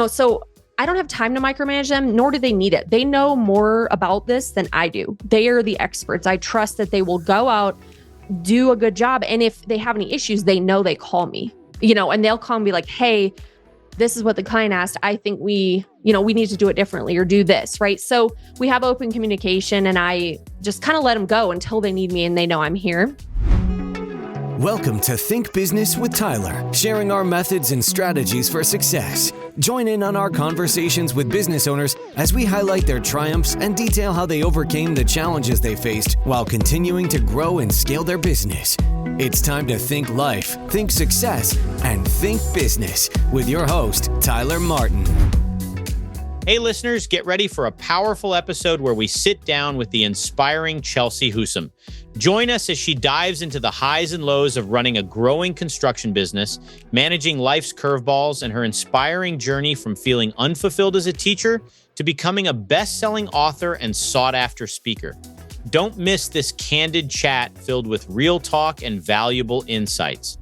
So I don't have time to micromanage them, nor do they need it. They know more about this than I do. They are the experts. I trust that they will go out, do a good job. And if they have any issues, they know they call me, and they'll call me like, hey, this is what the client asked. I think we need to do it differently or do this, right? So we have open communication, and I just kind of let them go until they need me and they know I'm here. Welcome to Think Business with Tyler, sharing our methods and strategies for success. Join in on our conversations with business owners as we highlight their triumphs and detail how they overcame the challenges they faced while continuing to grow and scale their business. It's time to think life, think success, and think business with your host, Tyler Martin. Hey listeners, get ready for a powerful episode where we sit down with the inspiring Chelsea Husum. Join us as she dives into the highs and lows of running a growing construction business, managing life's curveballs, and her inspiring journey from feeling unfulfilled as a teacher to becoming a best-selling author and sought-after speaker. Don't miss this candid chat filled with real talk and valuable insights.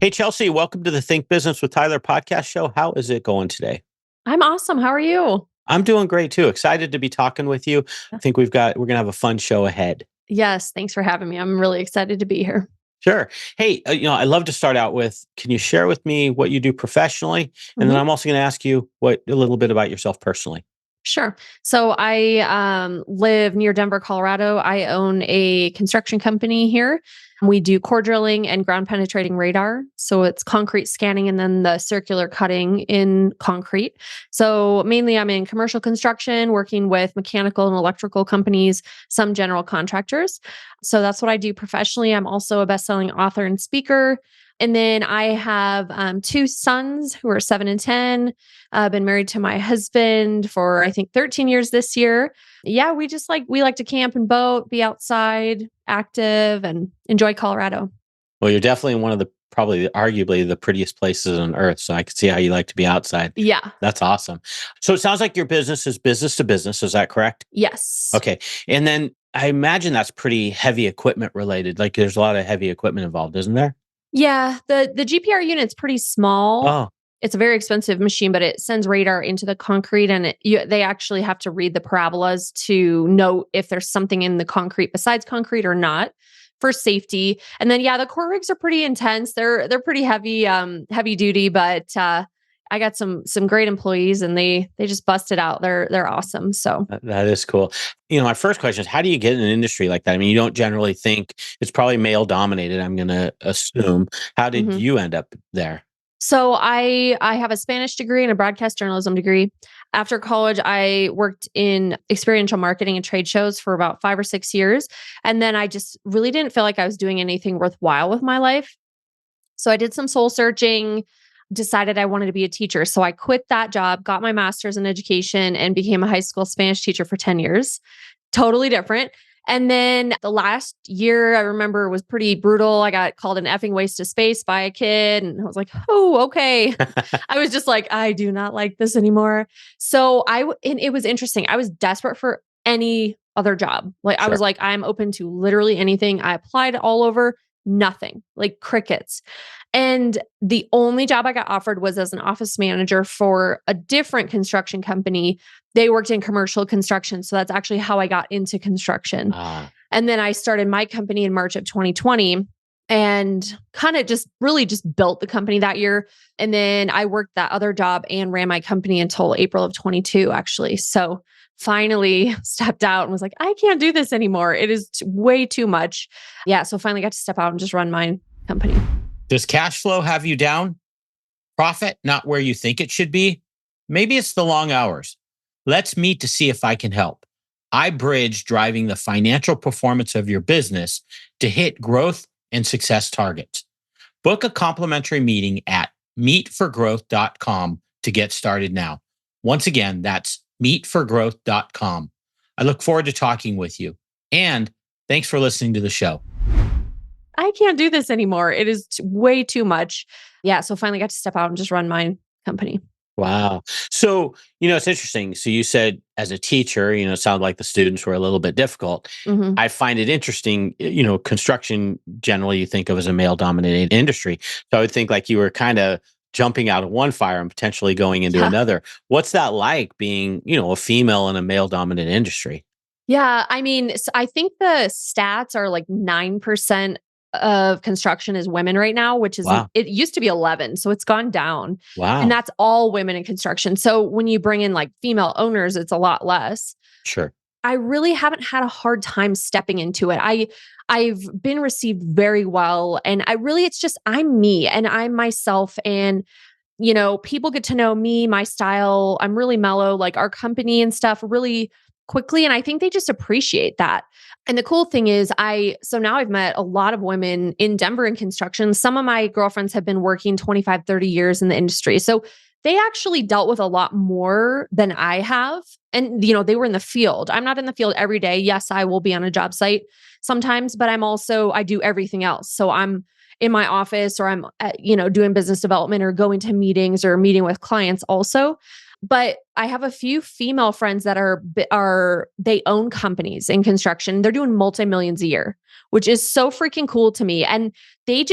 Hey Chelsea, welcome to the Think Business with Tyler podcast show. How is it going today? I'm awesome. How are you? I'm doing great too. Excited to be talking with you. I think we're going to have a fun show ahead. Yes. Thanks for having me. I'm really excited to be here. Sure. Hey, I love to start out with, can you share with me what you do professionally? And then I'm also going to ask you a little bit about yourself personally. Sure. So I live near Denver, Colorado. I own a construction company here. We do core drilling and ground penetrating radar. So it's concrete scanning and then the circular cutting in concrete. So mainly I'm in commercial construction, working with mechanical and electrical companies, some general contractors. So that's what I do professionally. I'm also a best-selling author and speaker. And then I have two sons who are 7 and 10. I've been married to my husband for, I think, 13 years this year. Yeah, we like to camp and boat, be outside, active, and enjoy Colorado. Well, you're definitely in one of arguably the prettiest places on earth. So I can see how you like to be outside. Yeah. That's awesome. So it sounds like your business is business to business. Is that correct? Yes. Okay. And then I imagine that's pretty heavy equipment related. Like there's a lot of heavy equipment involved, isn't there? Yeah, the GPR unit's pretty small. Oh. It's a very expensive machine, but it sends radar into the concrete, and they actually have to read the parabolas to know if there's something in the concrete besides concrete or not for safety. And then, the core rigs are pretty intense. They're pretty heavy duty, but I got some great employees, and they just bust it out. They're awesome. So that is cool. My first question is, how do you get in an industry like that? I mean, you don't generally think it's probably male dominated, I'm going to assume. How did you end up there? So I have a Spanish degree and a broadcast journalism degree. After college, I worked in experiential marketing and trade shows for about 5 or 6 years. And then I just really didn't feel like I was doing anything worthwhile with my life. So I did some soul searching, decided I wanted to be a teacher. So I quit that job, got my master's in education, and became a high school Spanish teacher for 10 years. Totally different. And then the last year, I remember, was pretty brutal. I got called an effing waste of space by a kid. And I was like, oh, okay. I was just like, I do not like this anymore. So and it was interesting. I was desperate for any other job. Like, I was like, I'm open to literally anything. I applied all over, nothing, like crickets. And the only job I got offered was as an office manager for a different construction company. They worked in commercial construction. So that's actually how I got into construction. And then I started my company in March of 2020 and kind of just built the company that year. And then I worked that other job and ran my company until April of 22, actually. So finally stepped out and was like, I can't do this anymore. It is way too much. Yeah. So finally got to step out and just run my company. Does cash flow have you down? Profit not where you think it should be? Maybe it's the long hours. Let's meet to see if I can help. I bridge driving the financial performance of your business to hit growth and success targets. Book a complimentary meeting at meetforgrowth.com to get started now. Once again, that's meetforgrowth.com. I look forward to talking with you. And thanks for listening to the show. I can't do this anymore. It is way too much. Yeah. So finally got to step out and just run my company. Wow. So, it's interesting. So you said as a teacher, it sounded like the students were a little bit difficult. Mhm. I find it interesting, construction generally you think of as a male dominated industry. So I would think like you were kind of jumping out of one fire and potentially going into Yeah. another. What's that like being, a female in a male dominant industry? Yeah, I mean, I think the stats are like 9% of construction is women right now, which is Wow. it used to be 11, so it's gone down. And Wow. that's all women in construction. So when you bring in like female owners, it's a lot less. Sure. I really haven't had a hard time stepping into it. I've been received very well, and I really it's just I'm me and I'm myself, and people get to know me, my style. I'm really mellow, like our company and stuff really quickly. And I think they just appreciate that. And the cool thing is, so now I've met a lot of women in Denver in construction. Some of my girlfriends have been working 25, 30 years in the industry. So they actually dealt with a lot more than I have. And, they were in the field. I'm not in the field every day. Yes, I will be on a job site sometimes, but I do everything else. So I'm in my office or I'm doing business development or going to meetings or meeting with clients also. But I have a few female friends that they own companies in construction. They're doing multi-millions a year, which is so freaking cool to me. And they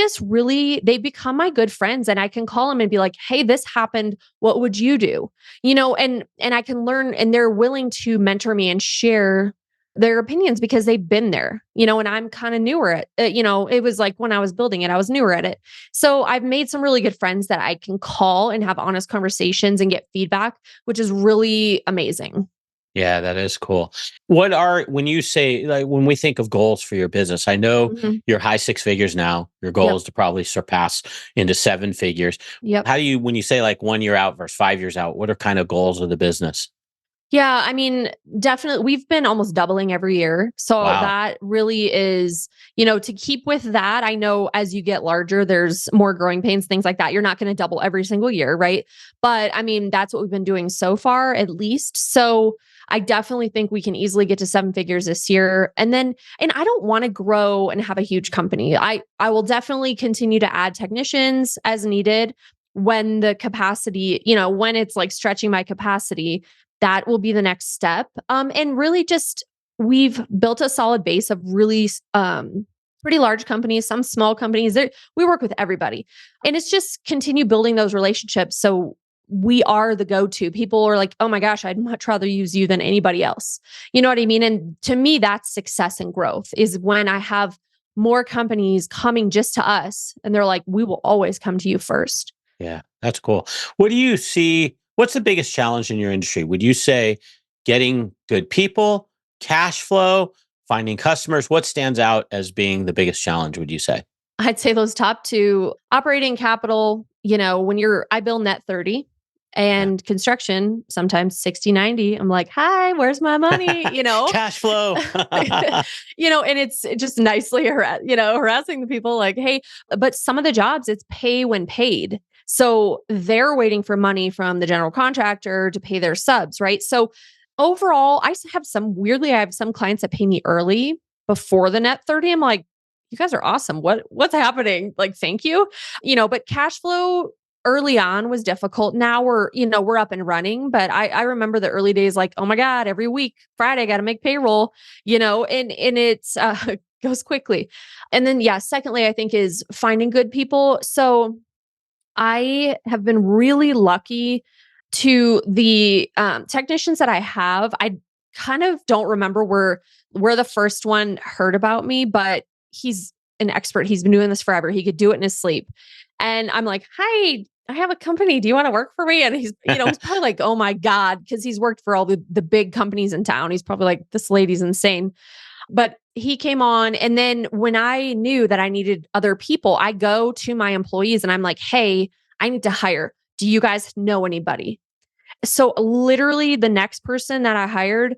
become my good friends, and I can call them and be like, "Hey, this happened. What would you do?" And I can learn, and they're willing to mentor me and share their opinions because they've been there, and I'm kind of newer at, it was like when I was building it, I was newer at it. So I've made some really good friends that I can call and have honest conversations and get feedback, which is really amazing. Yeah, that is cool. When you say, like, when we think of goals for your business, I know Mhm. you're high six figures now. Your goal Yep. is to probably surpass into seven figures. Yep. When you say like 1 year out versus 5 years out, what are kind of goals of the business? Yeah, I mean, definitely we've been almost doubling every year. So Wow. that really is, to keep with that. I know as you get larger, there's more growing pains, things like that. You're not going to double every single year, right? But I mean, that's what we've been doing so far, at least. So I definitely think we can easily get to seven figures this year. And I don't want to grow and have a huge company. I will definitely continue to add technicians as needed when the capacity, when it's like stretching my capacity, that will be the next step. And really just we've built a solid base of really pretty large companies, some small companies. We work with everybody. And it's just continue building those relationships. So we are the go-to. People are like, oh my gosh, I'd much rather use you than anybody else. You know what I mean? And to me, that's success and growth is when I have more companies coming just to us and they're like, we will always come to you first. Yeah, that's cool. What do you see? What's the biggest challenge in your industry? Would you say getting good people, cash flow, finding customers? What stands out as being the biggest challenge, would you say? I'd say those top two operating capital, I bill net 30 Yeah. and construction, sometimes 60, 90. I'm like, hi, where's my money? Cash flow. And it's just nicely, harassing the people like, hey, but some of the jobs it's pay when paid. So they're waiting for money from the general contractor to pay their subs, right? So overall, I have some clients that pay me early before the net 30. I'm like, you guys are awesome. What's happening? Like, thank you. But cash flow early on was difficult. Now we're up and running. But I remember the early days, like, oh my God, every week, Friday, got to make payroll, and it's goes quickly. And then yeah, secondly, I think is finding good people. So I have been really lucky to the technicians that I have. I kind of don't remember where the first one heard about me, but he's an expert. He's been doing this forever. He could do it in his sleep. And I'm like, hi, I have a company. Do you want to work for me? And he's probably like, oh my God, because he's worked for all the big companies in town. He's probably like, this lady's insane. But he came on. And then when I knew that I needed other people, I go to my employees and I'm like, hey, I need to hire. Do you guys know anybody? So literally the next person that I hired,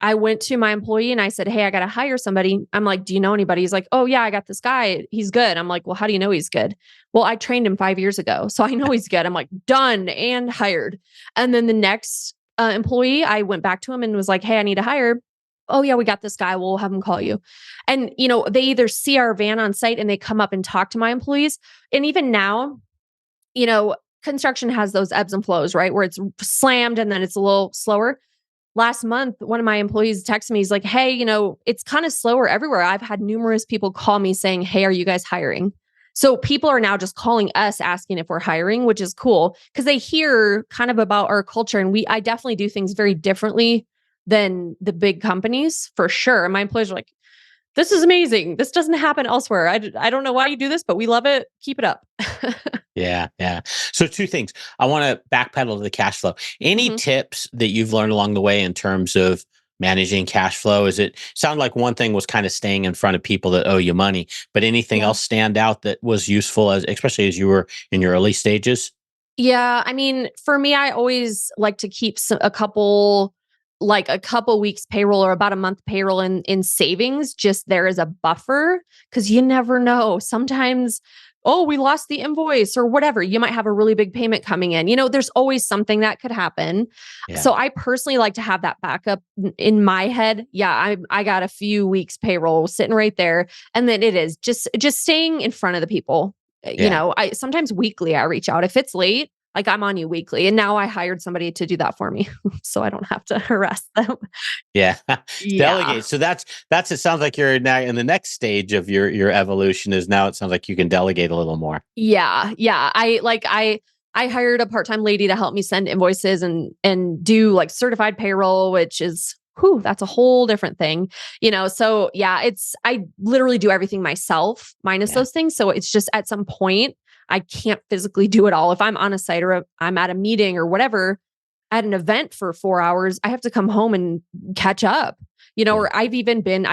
I went to my employee and I said, hey, I got to hire somebody. I'm like, do you know anybody? He's like, oh yeah, I got this guy. He's good. I'm like, well, how do you know he's good? Well, I trained him 5 years ago. So I know he's good. I'm like, done and hired. And then the next employee, I went back to him and was like, hey, I need to hire. Oh yeah, we got this guy. We'll have him call you. And, they either see our van on site and they come up and talk to my employees. And even now, you know, construction has those ebbs and flows, right? Where it's slammed and then it's a little slower. Last month, one of my employees texted me. He's like, hey, it's kind of slower everywhere. I've had numerous people call me saying, hey, are you guys hiring? So people are now just calling us asking if we're hiring, which is cool because they hear kind of about our culture. And I definitely do things very differently than the big companies for sure. And my employees are like, this is amazing. This doesn't happen elsewhere. I don't know why you do this, but we love it. Keep it up. Yeah, yeah. So two things. I want to backpedal to the cash flow. Any Mhm. tips that you've learned along the way in terms of managing cash flow? Is it sound like one thing was kind of staying in front of people that owe you money, but anything Yeah. else stand out that was useful as especially as you were in your early stages? Yeah, I mean, for me, I always like to keep a couple weeks payroll or about a month payroll in savings, just there as a buffer, because you never know. Sometimes, oh, we lost the invoice or whatever. You might have a really big payment coming in. There's always something that could happen. Yeah. So I personally like to have that backup in my head. Yeah, I got a few weeks payroll sitting right there, and then it is just staying in front of the people. Yeah. I sometimes weekly I reach out if it's late. Like I'm on you weekly. And now I hired somebody to do that for me. So I don't have to harass them. Yeah. Yeah. Delegate. So that's it sounds like you're now in the next stage of your evolution is now it sounds like you can delegate a little more. Yeah. Yeah. I hired a part-time lady to help me send invoices and do like certified payroll, which is that's a whole different thing. So yeah, I literally do everything myself, minus Yeah. those things. So it's just at some point I can't physically do it all. If I'm on a site or I'm at a meeting or whatever, at an event for 4 hours, I have to come home and catch up. Yeah. Or I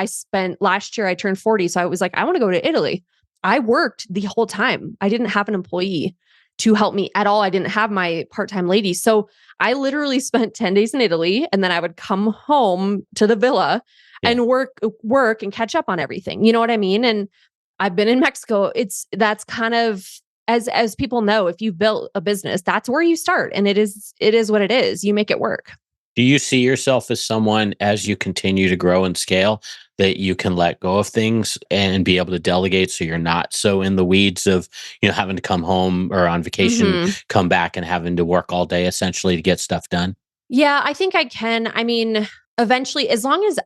spent last year, I turned 40. So I was like, I want to go to Italy. I worked the whole time. I didn't have an employee to help me at all. I didn't have my part-time lady. So I literally spent 10 days in Italy and then I would come home to the villa Yeah. and work and catch up on everything. You know what I mean? And I've been in Mexico. That's kind of as people know, if you've built a business, that's where you start. And it is what it is. You make it work. Do you see yourself as someone as you continue to grow and scale that you can let go of things and be able to delegate so you're not so in the weeds of, having to come home or on vacation, Mhm. come back and having to work all day essentially to get stuff done? Yeah, I think I can. I mean, eventually, as long as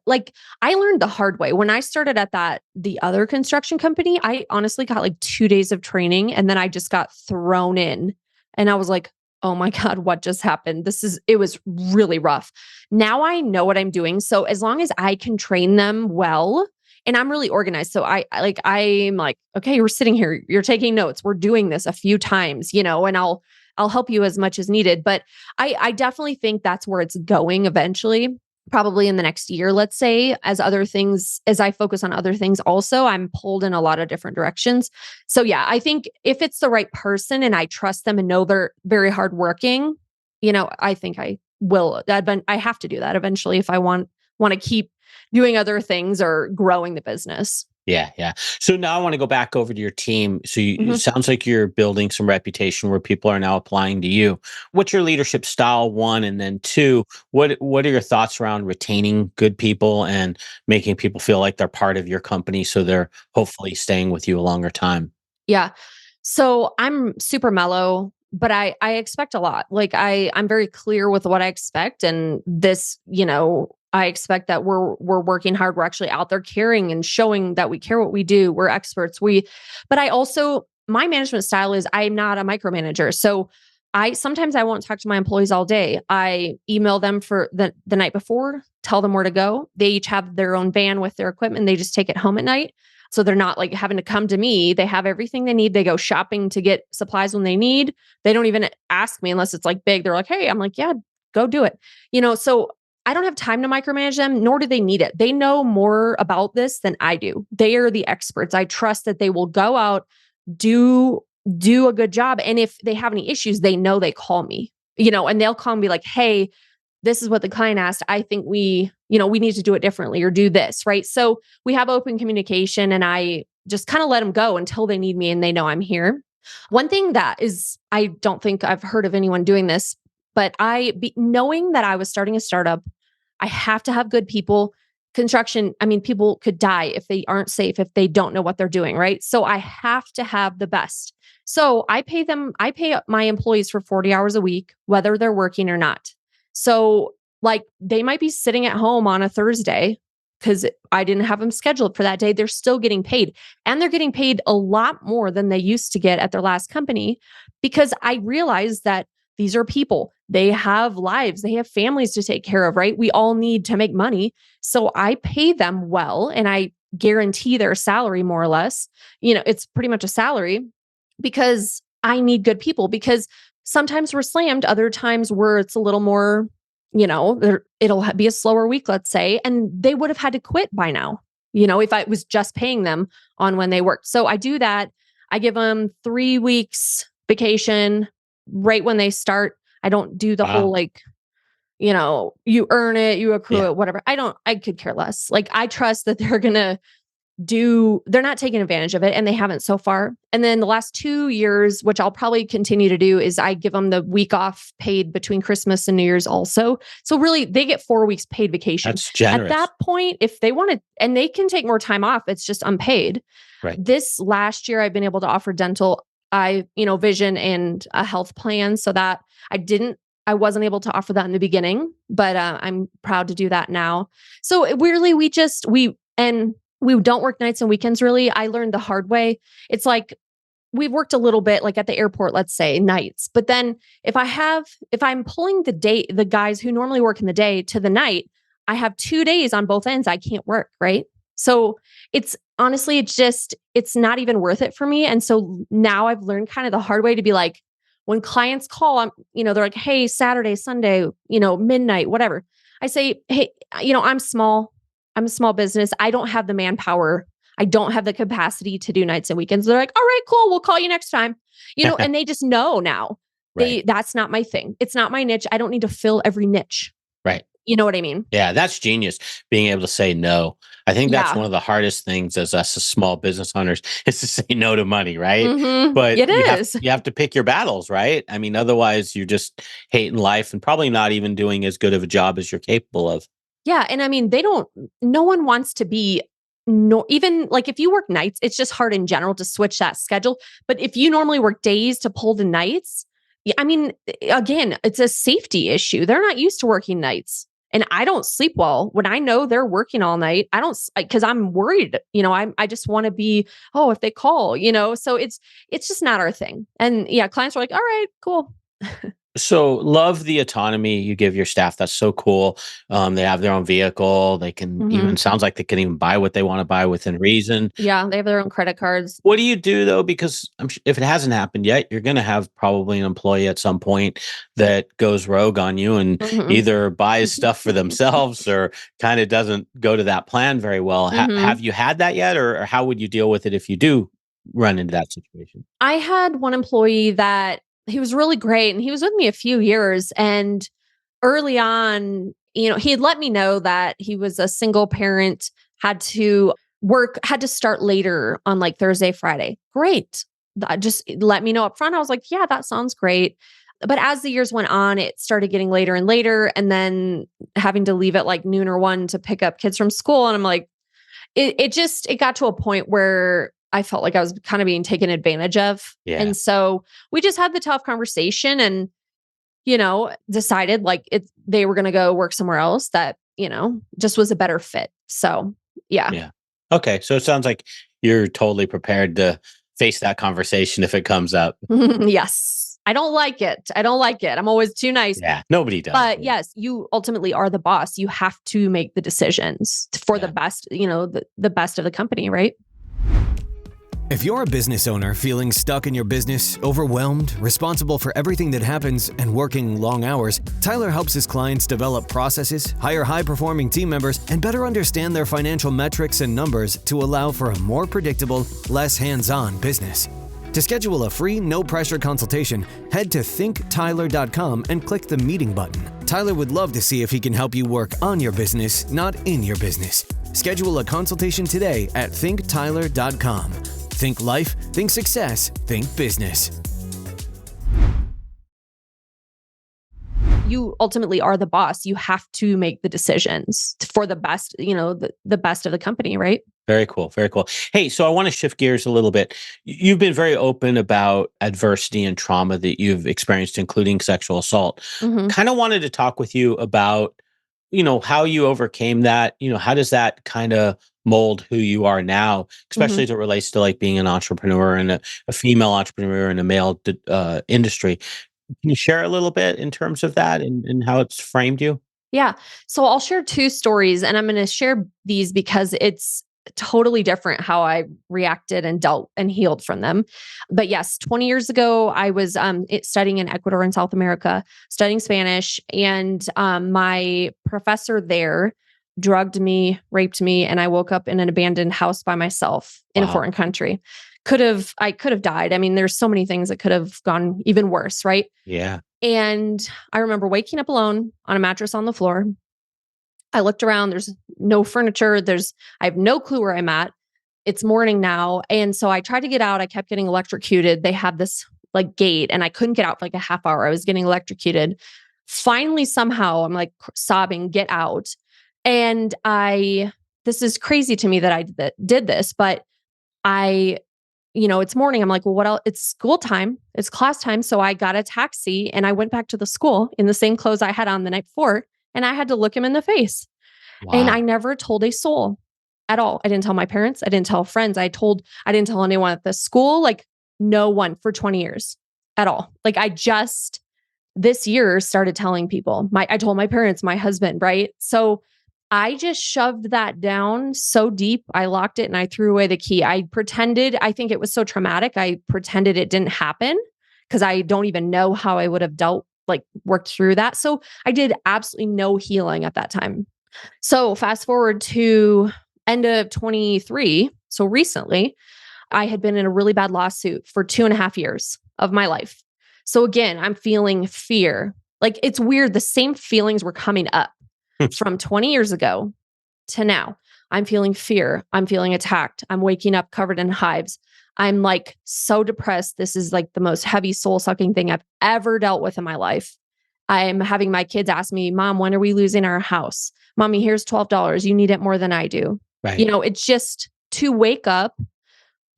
I learned the hard way. When I started at the other construction company, I honestly got like 2 days of training and then I just got thrown in. And I was like, oh my God, what just happened? It was really rough. Now I know what I'm doing. So as long as I can train them well, and I'm really organized. So I'm like, okay, we're sitting here, you're taking notes, we're doing this a few times, and I'll help you as much as needed. But I definitely think that's where it's going eventually, probably in the next year, let's say, as I focus on other things also, I'm pulled in a lot of different directions. So yeah, I think if it's the right person and I trust them and know they're very hardworking, I think I will. I have to do that eventually if I want to keep doing other things or growing the business. Yeah, yeah. So now I want to go back over to your team. So it Mhm. sounds like you're building some reputation where people are now applying to you. What's your leadership style? One, and then two, what are your thoughts around retaining good people and making people feel like they're part of your company so they're hopefully staying with you a longer time? Yeah. So I'm super mellow, but I expect a lot. Like I'm very clear with what I expect, and this, I expect that we're working hard. We're actually out there caring and showing that we care what we do. We're experts. But I also my management style is I'm not a micromanager. So I sometimes I won't talk to my employees all day. I email them for the night before, tell them where to go. They each have their own van with their equipment. They just take it home at night. So they're not like having to come to me. They have everything they need. They go shopping to get supplies when they need. They don't even ask me unless it's like big. They're like, hey, I'm like, yeah, go do it. So I don't have time to micromanage them, nor do they need it. They know more about this than I do. They are the experts. I trust that they will go out, do do a good job. And if they have any issues, they know they call me, and they'll call me like, hey, this is what the client asked. I think we need to do it differently or do this. Right. So we have open communication and I just kind of let them go until they need me and they know I'm here. One thing that is, I don't think I've heard of anyone doing this, but knowing that I was starting a startup, I have to have good people. construction, I mean, people could die if they aren't safe, if they don't know what they're doing, right? So I have to have the best. So I pay my employees for 40 hours a week, whether they're working or not. So like they might be sitting at home on a Thursday because I didn't have them scheduled for that day. They're still getting paid, and they're getting paid a lot more than they used to get at their last company, because I realized that these are people. They have lives, they have families to take care of, right? We all need to make money. So I pay them well, and I guarantee their salary more or less. It's pretty much a salary, because I need good people, because sometimes we're slammed, other times where it's a little more, it'll be a slower week, let's say, and they would have had to quit by now, if I was just paying them on when they worked. So I do that. I give them 3 weeks vacation right when they start. I don't do the whole you earn it, you accrue it, whatever. I could care less. Like, I trust that they're not taking advantage of it, and they haven't so far. And then the last 2 years, which I'll probably continue to do, is I give them the week off paid between Christmas and New Year's also. So really they get 4 weeks paid vacation. That's generous. At that point, if they want to, and they can take more time off, it's just unpaid. Right. This last year, I've been able to offer dental, vision and a health plan, so that I wasn't able to offer that in the beginning, but I'm proud to do that now. So weirdly, we don't work nights and weekends, really. I learned the hard way. It's like we've worked a little bit, like at the airport, let's say, nights. But then if I'm pulling the guys who normally work in the day to the night, I have 2 days on both ends I can't work, right? So it's honestly, it's not even worth it for me. And so now I've learned kind of the hard way to be like, when clients call, they're like, hey, Saturday, Sunday, midnight, whatever. I say, hey, I'm small. I'm a small business. I don't have the manpower. I don't have the capacity to do nights and weekends. They're like, all right, cool. We'll call you next time. And they just know now. Right. That's not my thing. It's not my niche. I don't need to fill every niche. Right. You know what I mean? Yeah, that's genius. Being able to say no. I think that's one of the hardest things as us as small business owners is to say no to money, right? Mm-hmm. But it is. You have to pick your battles, right? I mean, otherwise you're just hating life and probably not even doing as good of a job as you're capable of. Yeah. And I mean, no one wants to be, even like if you work nights, it's just hard in general to switch that schedule. But if you normally work days to pull the nights, I mean, again, it's a safety issue. They're not used to working nights. And I don't sleep well when I know they're working all night. I don't, because I'm worried, I just want to be, if they call, so it's just not our thing. And yeah, clients are like, all right, cool. So love the autonomy you give your staff. That's so cool. They have their own vehicle. They can even, sounds like they can even buy what they want to buy within reason. Yeah. They have their own credit cards. What do you do though? Because if it hasn't happened yet, you're going to have probably an employee at some point that goes rogue on you and either buys stuff for themselves or kind of doesn't go to that plan very well. Have you had that yet? Or how would you deal with it if you do run into that situation? I had one employee that he was really great, and he was with me a few years. And early on, he had let me know that he was a single parent, had to start later on like Thursday, Friday. Great. Just let me know up front. I was like, yeah, that sounds great. But as the years went on, it started getting later and later, and then having to leave at like noon or 1 to pick up kids from school. And I'm like, it got to a point where I felt like I was kind of being taken advantage of. Yeah. And so we just had the tough conversation and, decided like they were going to go work somewhere else that, just was a better fit. So, yeah. Yeah. Okay. So it sounds like you're totally prepared to face that conversation if it comes up. Yes. I don't like it. I'm always too nice. Yeah. Nobody does. But yes, you ultimately are the boss. You have to make the decisions for the best, the best of the company, right? If you're a business owner feeling stuck in your business, overwhelmed, responsible for everything that happens, and working long hours, Tyler helps his clients develop processes, hire high-performing team members, and better understand their financial metrics and numbers to allow for a more predictable, less hands-on business. To schedule a free, no-pressure consultation, head to thinktyler.com and click the meeting button. Tyler would love to see if he can help you work on your business, not in your business. Schedule a consultation today at thinktyler.com. Think life, think success, think business. you ultimately are the boss. You have to make the decisions for the best, the best of the company, right? Very cool. Very cool. Hey, so I want to shift gears a little bit. You've been very open about adversity and trauma that you've experienced, including sexual assault. Hmm. Kind of wanted to talk with you about, how you overcame that. How does that kind of mold who you are now, Hmm. especially as it relates to like being an entrepreneur and a female entrepreneur in a male industry. Can you share a little bit in terms of that and how it's framed you? Yeah. So I'll share two stories, and I'm going to share these because it's totally different how I reacted and dealt and healed from them. But yes, 20 years ago, I was studying in Ecuador in South America, studying Spanish, and my professor there drugged me, raped me, and I woke up in an abandoned house by myself in a Wow. foreign country. I could have died. I mean, there's so many things that could have gone even worse, right? Yeah. And I remember waking up alone on a mattress on the floor. I looked around, there's no furniture, I have no clue where I'm at. It's morning now. And so I tried to get out. I kept getting electrocuted. They had this like gate and I couldn't get out for like a half hour. I was getting electrocuted. Finally, somehow I'm like sobbing, get out. And this is crazy to me that did this, but I it's morning. I'm like, well, what else? It's school time. It's class time. So I got a taxi and I went back to the school in the same clothes I had on the night before. And I had to look him in the face. And I Wow. never told a soul at all. I didn't tell my parents. I didn't tell friends. I didn't tell anyone at the school, like no one for 20 years at all. Like I just this year started telling people. I told my parents, my husband, right? So I just shoved that down so deep. I locked it and I threw away the key. I think it was so traumatic. I pretended it didn't happen because I don't even know how I would have worked through that. So I did absolutely no healing at that time. So fast forward to end of 23. So recently, I had been in a really bad lawsuit for 2.5 years of my life. So again, I'm feeling fear. Like it's weird. The same feelings were coming up from 20 years ago to now. I'm feeling fear. I'm feeling attacked. I'm waking up covered in hives. I'm like so depressed. This is like the most heavy soul sucking thing I've ever dealt with in my life. I'm having my kids ask me, Mom, when are we losing our house? Mommy, here's $12. You need it more than I do. Right. It's just to wake up,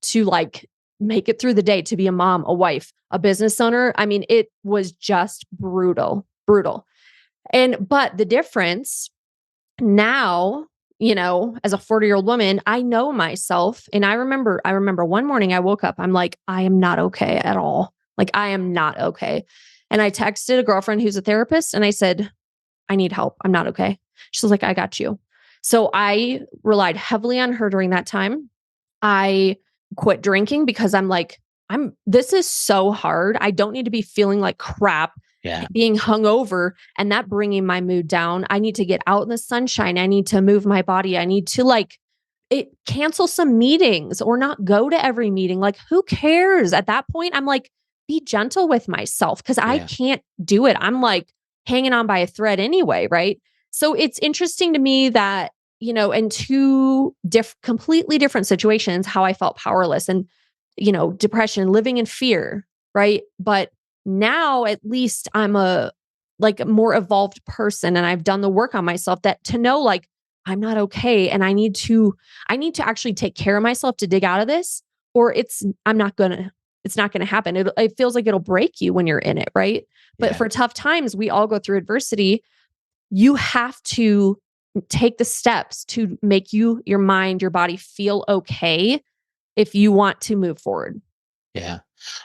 to like make it through the day, to be a mom, a wife, a business owner. I mean, it was just brutal, brutal. But the difference now, as a 40-year-old woman, I know myself. And I remember one morning I woke up, I'm like, I am not okay at all. Like, I am not okay. And I texted a girlfriend who's a therapist and I said, I need help. I'm not okay. She was like, I got you. So I relied heavily on her during that time. I quit drinking because I'm like, this is so hard. I don't need to be feeling like crap, Yeah. being hungover and that bringing my mood down. I need to get out in the sunshine. I need to move my body. I need to cancel some meetings or not go to every meeting. Like, who cares? At that point, I'm like, be gentle with myself because I Yeah. can't do it. I'm like hanging on by a thread anyway. Right. So it's interesting to me that, in two completely different situations, how I felt powerless and, depression, living in fear. Right. But now at least I'm a more evolved person and I've done the work on myself that to know like I'm not okay and I need to actually take care of myself to dig out of this or it's not going to happen. It feels like it'll break you when you're in it, right? But Yeah. for tough times, we all go through adversity. You have to take the steps to make your mind, your body feel okay if you want to move forward. Yeah.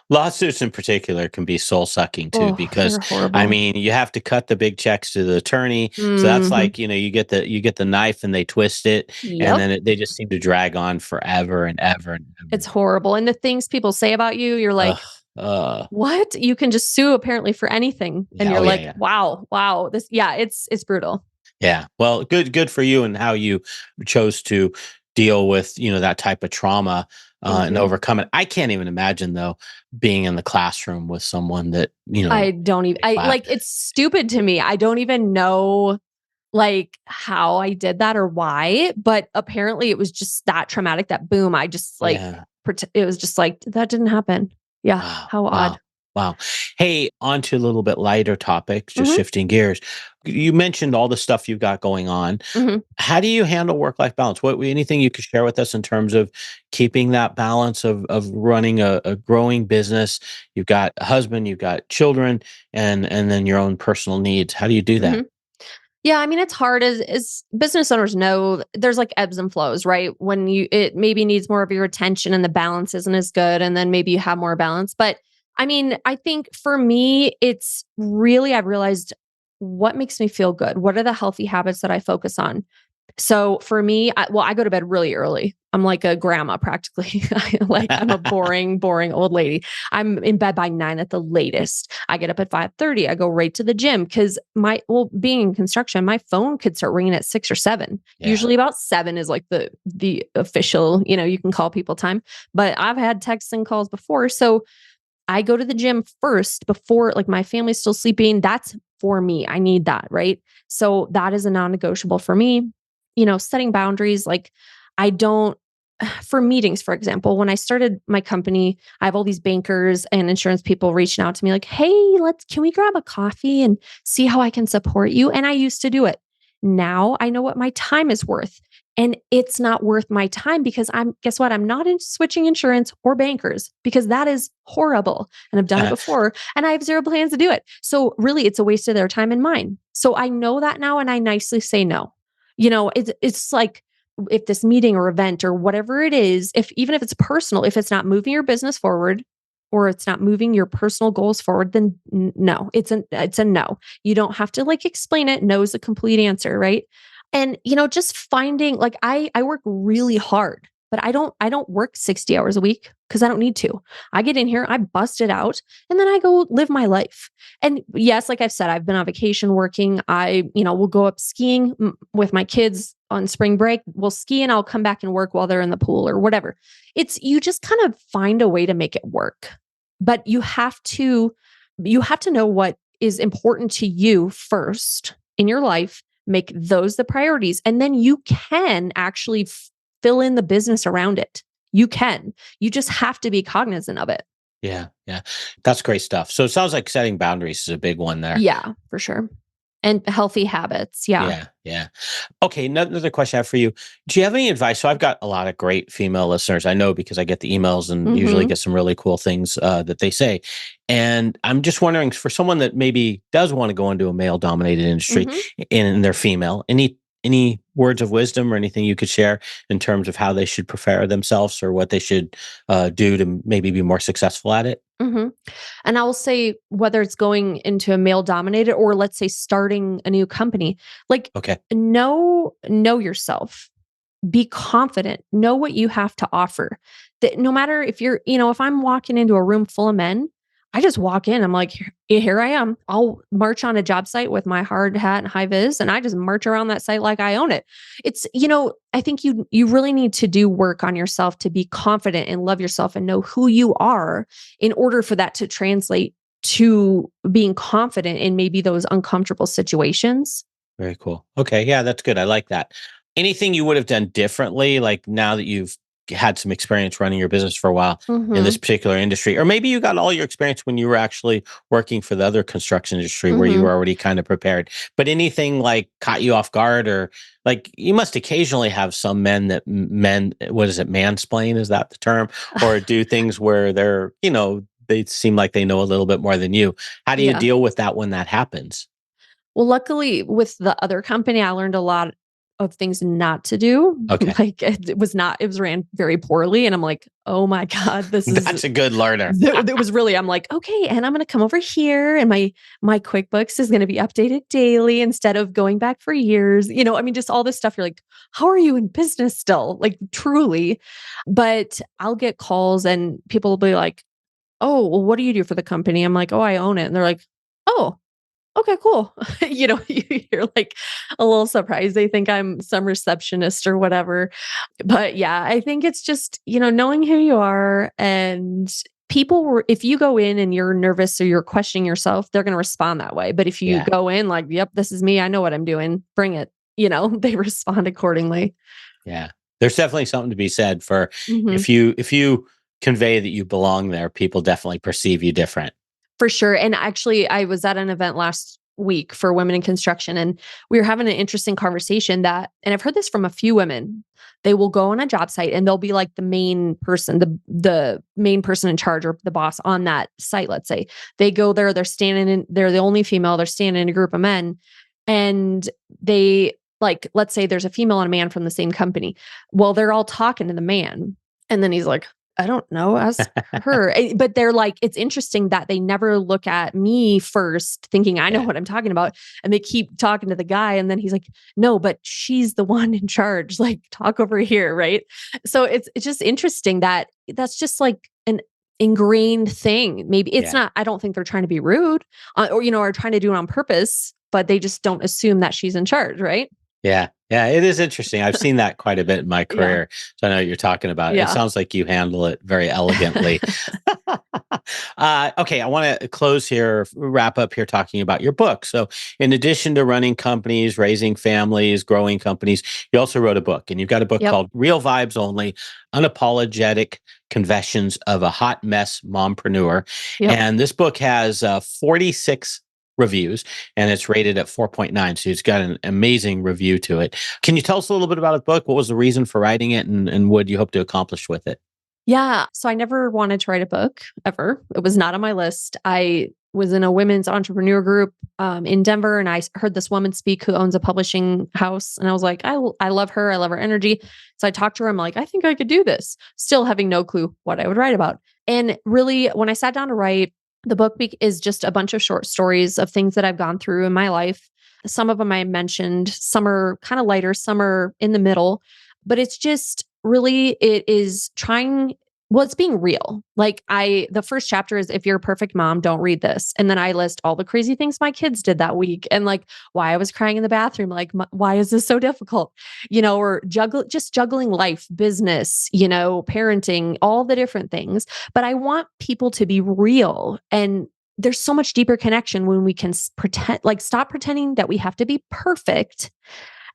Lawsuits in particular can be soul sucking too, Oh, because they're horrible. you have to cut the big checks to the attorney. So that's Mhm. like, you get the knife and they twist it and Yep. then they just seem to drag on forever and ever and It's ever. horrible. And the things people say about you, you're Ugh. like, what? You can just sue apparently for anything. And Yeah. you're Oh yeah. like, Yeah. wow. It's brutal. Yeah. Well, good for you and how you chose to deal with, that type of trauma Thank and you. overcome it. I can't even imagine though being in the classroom with someone that, I don't even, it's stupid to me. I don't even know how I did that or why, but apparently it was just that traumatic that boom. I just Yeah. it was just like, that didn't happen. Yeah. Wow. How Wow. odd. Wow. Hey, on to a little bit lighter topic, just Hmm. shifting gears. You mentioned all the stuff you've got going on. Hmm. How do you handle work-life balance? Anything you could share with us in terms of keeping that balance of running a growing business? You've got a husband, you've got children, and then your own personal needs. How do you do Hmm. that? Yeah, I mean, it's hard as business owners know, there's like ebbs and flows, right? When it maybe needs more of your attention and the balance isn't as good, and then maybe you have more balance. But I mean, I think for me, it's really, I've realized what makes me feel good. What are the healthy habits that I focus on? So for me, I go to bed really early. I'm like a grandma practically. I'm a boring, boring old lady. I'm in bed by 9 at the latest. I get up at 5:30. I go right to the gym because being in construction, my phone could start ringing at 6 or 7. Yeah. Usually about 7 is like the official, you can call people time. But I've had texts and calls before. So I go to the gym first before like my family's still sleeping. That's for me. I need that, right? So that is a non-negotiable for me. Setting boundaries like I don't for meetings, for example, when I started my company, I have all these bankers and insurance people reaching out to me like, "Hey, can we grab a coffee and see how I can support you?" And I used to do it. Now I know what my time is worth. And it's not worth my time because guess what? I'm not in switching insurance or bankers because that is horrible. And I've done it before and I have zero plans to do it. So really it's a waste of their time and mine. So I know that now and I nicely say no. It's like if this meeting or event or whatever it is, if even if it's personal, if it's not moving your business forward or it's not moving your personal goals forward, then no, it's a no. You don't have to like explain it. No is a complete answer, right? And just finding like I work really hard, but I don't work 60 hours a week because I don't need to. I get in here, I bust it out, and then I go live my life. And yes, like I've said, I've been on vacation working. Will go up skiing with my kids on spring break. We'll ski and I'll come back and work while they're in the pool or whatever. You just kind of find a way to make it work. But you have to know what is important to you first in your life, make those the priorities, and then you can actually fill in the business around it. You can. You just have to be cognizant of it. Yeah. Yeah. That's great stuff. So it sounds like setting boundaries is a big one there. Yeah, for sure. And healthy habits. Yeah. Yeah, yeah. Okay, another question I have for you. Do you have any advice? So I've got a lot of great female listeners. I know because I get the emails and usually Hmm. get some really cool things that they say. And I'm just wondering for someone that maybe does want to go into a male dominated industry Hmm. and they're female, any words of wisdom or anything you could share in terms of how they should prepare themselves or what they should do to maybe be more successful at it? Hmm. And I will say, whether it's going into a male dominated or let's say starting a new company, like Okay. know yourself, be confident, know what you have to offer. That no matter if I'm walking into a room full of men, I just walk in, I'm like, here I am. I'll march on a job site with my hard hat and high vis, and I just march around that site like I own it. I think you really need to do work on yourself to be confident and love yourself and know who you are in order for that to translate to being confident in maybe those uncomfortable situations. Very cool. Okay. Yeah, that's good. I like that. Anything you would have done differently, like now that you've had some experience running your business for a while in this Mhm. particular industry, or maybe you got all your experience when you were actually working for the other construction industry where you Mhm. were already kind of prepared, but anything like caught you off guard or like you must occasionally have some men that what is it, mansplain? Is that the term? Or do things where they seem like they know a little bit more than you. How do you Yeah. deal with that when that happens? Well, luckily with the other company, I learned a lot of things not to do. Okay. Like it was ran very poorly. And I'm like, oh my God, That's a good learner. it was really, I'm like, okay, and I'm going to come over here and my QuickBooks is going to be updated daily instead of going back for years. I mean, just all this stuff. You're like, how are you in business still? Like truly. But I'll get calls and people will be like, oh, well, what do you do for the company? I'm like, oh, I own it. And they're like, oh, okay, cool. You're like a little surprised. They think I'm some receptionist or whatever. But yeah, I think it's just, knowing who you are and if you go in and you're nervous or you're questioning yourself, they're going to respond that way. But if you Yeah. go in like, yep, this is me, I know what I'm doing, bring it, they respond accordingly. Yeah. There's definitely something to be said for Hmm. if you convey that you belong there, people definitely perceive you different. For sure. And actually, I was at an event last week for women in construction, and we were having an interesting conversation and I've heard this from a few women. They will go on a job site and they'll be like the main person, the main person in charge or the boss on that site. Let's say they go there, they're the only female, they're standing in a group of men, and they like, let's say there's a female and a man from the same company. Well, they're all talking to the man, and then he's like, I don't know, ask her. But they're like, it's interesting that they never look at me first, thinking I know what I'm talking about. And they keep talking to the guy. And then he's like, no, but she's the one in charge. Like, talk over here. Right. So it's just interesting that that's just like an ingrained thing. Maybe it's not, I don't think they're trying to be rude or trying to do it on purpose, but they just don't assume that she's in charge. Right. Yeah. Yeah. It is interesting. I've seen that quite a bit in my career. So I know what you're talking about. It sounds like you handle it very elegantly. Okay. I want to wrap up here talking about your book. So in addition to running companies, raising families, growing companies, you also wrote a book, and you've got a book called Real Vibes Only: Unapologetic Confessions of a Hot Mess Mompreneur. And this book has 46 reviews, and it's rated at 4.9. So it's got an amazing review to it. Can you tell us a little bit about the book? What was the reason for writing it, and what do you hope to accomplish with it? Yeah. So I never wanted to write a book ever. It was not on my list. I was in a women's entrepreneur group in Denver, and I heard this woman speak who owns a publishing house. And I was like, I love her. I love her energy. So I talked to her. I'm like, I think I could do this, still having no clue what I would write about. And really, when I sat down to write, the book is just a bunch of short stories of things that I've gone through in my life. Some of them I mentioned, some are kind of lighter, some are in the middle, but it's just really, it's being real. Like the first chapter is, if you're a perfect mom, don't read this. And then I list all the crazy things my kids did that week, and like why I was crying in the bathroom, like why is this so difficult? Or juggling life, business, parenting, all the different things. But I want people to be real. And there's so much deeper connection when we can stop pretending that we have to be perfect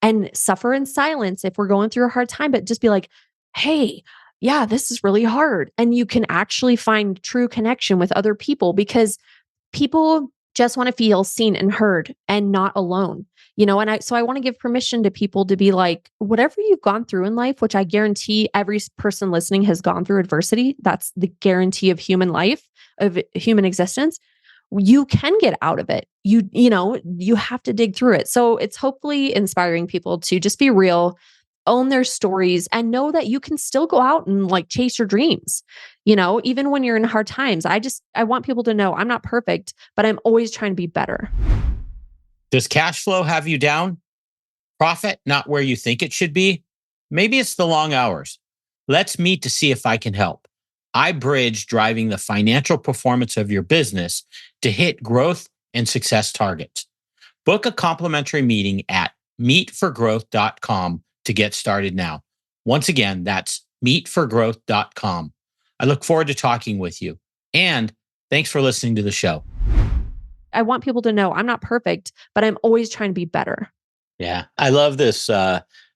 and suffer in silence if we're going through a hard time, but just be like, hey, yeah, this is really hard. And you can actually find true connection with other people, because people just want to feel seen and heard and not alone. So I want to give permission to people to be like, whatever you've gone through in life, which I guarantee every person listening has gone through adversity. That's the guarantee of human life, of human existence. You can get out of it. You have to dig through it. So it's hopefully inspiring people to just be real, own their stories, and know that you can still go out and like chase your dreams, even when you're in hard times. I want people to know I'm not perfect, but I'm always trying to be better. Does cash flow have you down? Profit not where you think it should be? Maybe it's the long hours. Let's meet to see if I can help. I bridge driving the financial performance of your business to hit growth and success targets. Book a complimentary meeting at meetforgrowth.com to get started now. Once again, that's meetforgrowth.com. I look forward to talking with you. And thanks for listening to the show. I want people to know I'm not perfect, but I'm always trying to be better. Yeah. I love this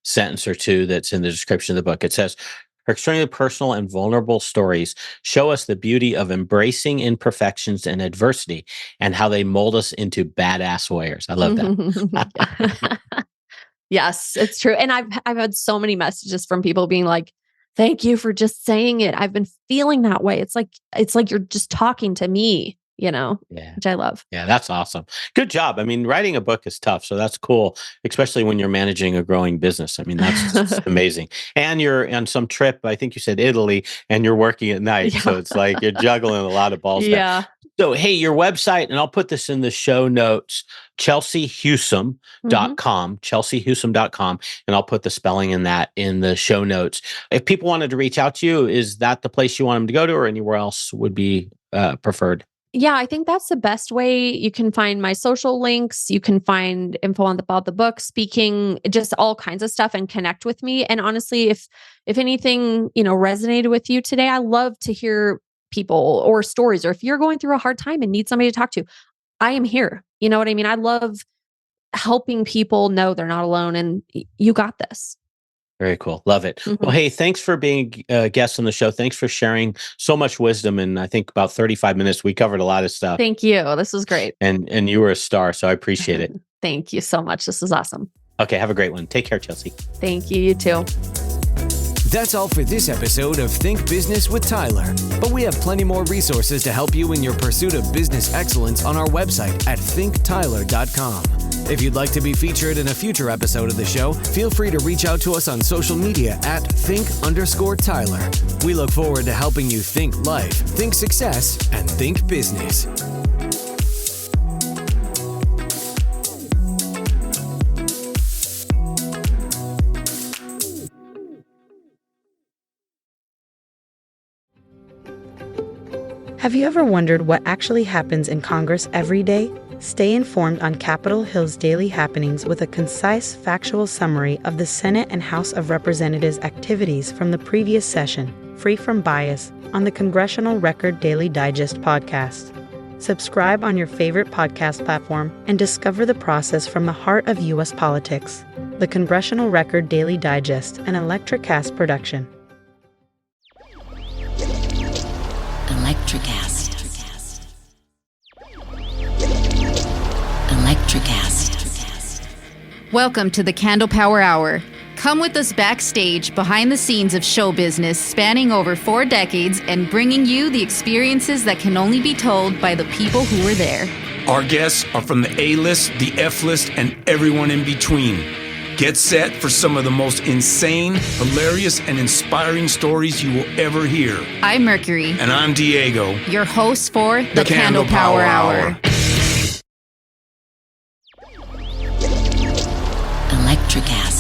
sentence or two that's in the description of the book. It says, her extremely personal and vulnerable stories show us the beauty of embracing imperfections and adversity, and how they mold us into badass warriors. I love that. Yes, it's true. And I've had so many messages from people being like, thank you for just saying it. I've been feeling that way. It's like you're just talking to me, which I love. Yeah, that's awesome. Good job. I mean, writing a book is tough. So that's cool, especially when you're managing a growing business. I mean, that's just amazing. And you're on some trip, I think you said Italy, and you're working at night. Yeah. So it's like you're juggling a lot of balls there. Yeah. So, hey, your website, and I'll put this in the show notes, chelseahusum.com, chelseahusum.com, and I'll put the spelling in the show notes. If people wanted to reach out to you, is that the place you want them to go to, or anywhere else would be preferred? Yeah, I think that's the best way. You can find my social links. You can find info about the book, speaking, just all kinds of stuff, and connect with me. And honestly, if anything, resonated with you today, I love to hear people or stories, or if you're going through a hard time and need somebody to talk to, I am here. You know what I mean? I love helping people know they're not alone, and you got this. Very cool. Love it. Well, hey, thanks for being a guest on the show. Thanks for sharing so much wisdom. And I think about 35 minutes, we covered a lot of stuff. Thank you. This was great. And you were a star, so I appreciate it. Thank you so much. This is awesome. Okay, have a great one. Take care, Chelsea. Thank you. You too. That's all for this episode of Think Business with Tyler. But we have plenty more resources to help you in your pursuit of business excellence on our website at thinktyler.com. If you'd like to be featured in a future episode of the show, feel free to reach out to us on social media at think_Tyler. We look forward to helping you think life, think success, and think business. Have you ever wondered what actually happens in Congress every day? Stay informed on Capitol Hill's daily happenings with a concise, factual summary of the Senate and House of Representatives' activities from the previous session, free from bias, on the Congressional Record Daily Digest podcast. Subscribe on your favorite podcast platform and discover the process from the heart of U.S. politics. The Congressional Record Daily Digest, an Electricast production. Electricast. Electricast. Welcome to the Candle Power Hour. Come with us backstage behind the scenes of show business spanning over 4 decades and bringing you the experiences that can only be told by the people who were there. Our guests are from the A-list, the F-list, and everyone in between. Get set for some of the most insane, hilarious, and inspiring stories you will ever hear. I'm Mercury. And I'm Diego. Your host for the Candle Power Hour. Electricast.